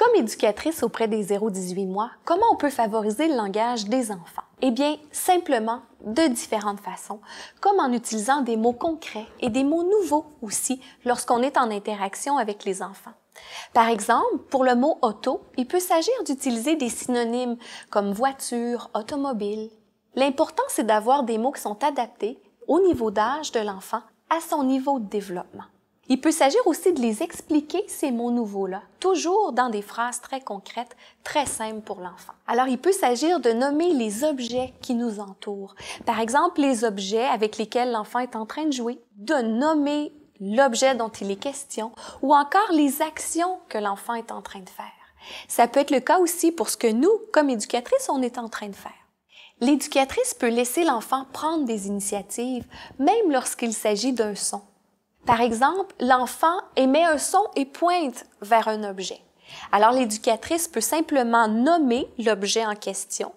Comme éducatrice auprès des 0-18 mois, comment on peut favoriser le langage des enfants? Eh bien, simplement de différentes façons, comme en utilisant des mots concrets et des mots nouveaux aussi lorsqu'on est en interaction avec les enfants. Par exemple, pour le mot « auto », il peut s'agir d'utiliser des synonymes comme « voiture »,« automobile ». L'important, c'est d'avoir des mots qui sont adaptés au niveau d'âge de l'enfant, à son niveau de développement. Il peut s'agir aussi de les expliquer, ces mots nouveaux-là, toujours dans des phrases très concrètes, très simples pour l'enfant. Alors, il peut s'agir de nommer les objets qui nous entourent. Par exemple, les objets avec lesquels l'enfant est en train de jouer, de nommer l'objet dont il est question, ou encore les actions que l'enfant est en train de faire. Ça peut être le cas aussi pour ce que nous, comme éducatrices, on est en train de faire. L'éducatrice peut laisser l'enfant prendre des initiatives, même lorsqu'il s'agit d'un son. Par exemple, l'enfant émet un son et pointe vers un objet. Alors, l'éducatrice peut simplement nommer l'objet en question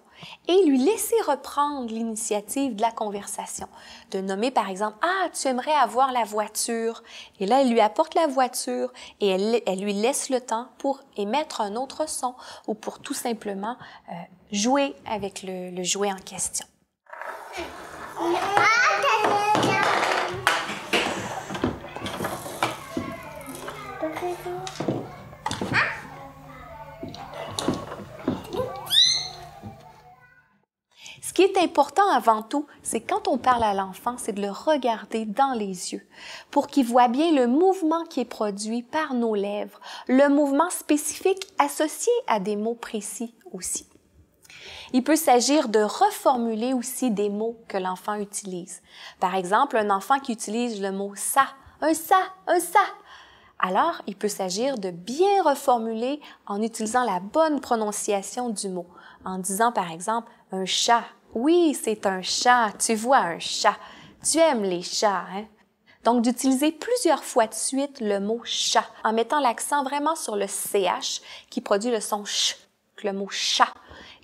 et lui laisser reprendre l'initiative de la conversation. De nommer, par exemple, « Ah, tu aimerais avoir la voiture ». Et là, elle lui apporte la voiture et elle lui laisse le temps pour émettre un autre son ou pour tout simplement jouer avec le jouet en question. Ce qui est important avant tout, c'est quand on parle à l'enfant, c'est de le regarder dans les yeux pour qu'il voit bien le mouvement qui est produit par nos lèvres, le mouvement spécifique associé à des mots précis aussi. Il peut s'agir de reformuler aussi des mots que l'enfant utilise. Par exemple, un enfant qui utilise le mot « ça », un ça, un ça. Alors, il peut s'agir de bien reformuler en utilisant la bonne prononciation du mot, en disant par exemple « un chat ». Oui, c'est un chat, tu vois un chat. Tu aimes les chats, hein? Donc, d'utiliser plusieurs fois de suite le mot « chat » en mettant l'accent vraiment sur le CH qui produit le son « ch », le mot « chat ».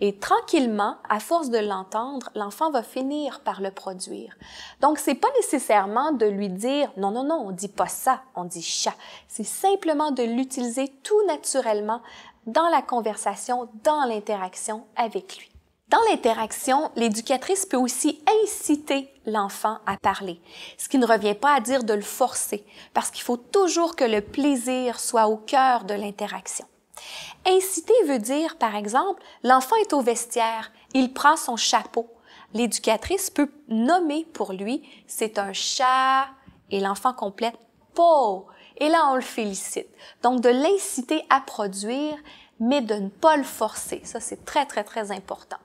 Et tranquillement, à force de l'entendre, l'enfant va finir par le produire. Donc, c'est pas nécessairement de lui dire « non, non, non, on dit pas ça, on dit chat ». C'est simplement de l'utiliser tout naturellement dans la conversation, dans l'interaction avec lui. Dans l'interaction, l'éducatrice peut aussi inciter l'enfant à parler, ce qui ne revient pas à dire de le forcer, parce qu'il faut toujours que le plaisir soit au cœur de l'interaction. Inciter veut dire, par exemple, l'enfant est au vestiaire, il prend son chapeau. L'éducatrice peut nommer pour lui, c'est un chat, et l'enfant complète, pot. Et là, on le félicite. Donc, de l'inciter à produire, mais de ne pas le forcer. Ça, c'est très, très, très important.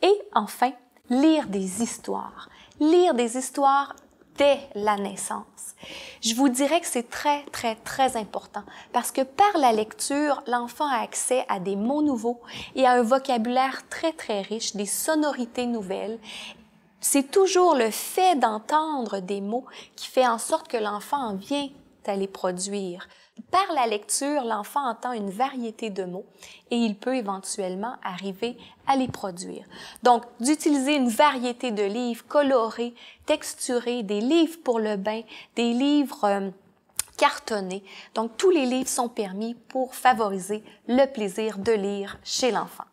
Et enfin, lire des histoires. Lire des histoires dès la naissance. Je vous dirais que c'est très, très, très important parce que par la lecture, l'enfant a accès à des mots nouveaux et à un vocabulaire très, très riche, des sonorités nouvelles. C'est toujours le fait d'entendre des mots qui fait en sorte que l'enfant en vient à les produire. Par la lecture, l'enfant entend une variété de mots et il peut éventuellement arriver à les produire. Donc, d'utiliser une variété de livres colorés, texturés, des livres pour le bain, des livres cartonnés. Donc, tous les livres sont permis pour favoriser le plaisir de lire chez l'enfant.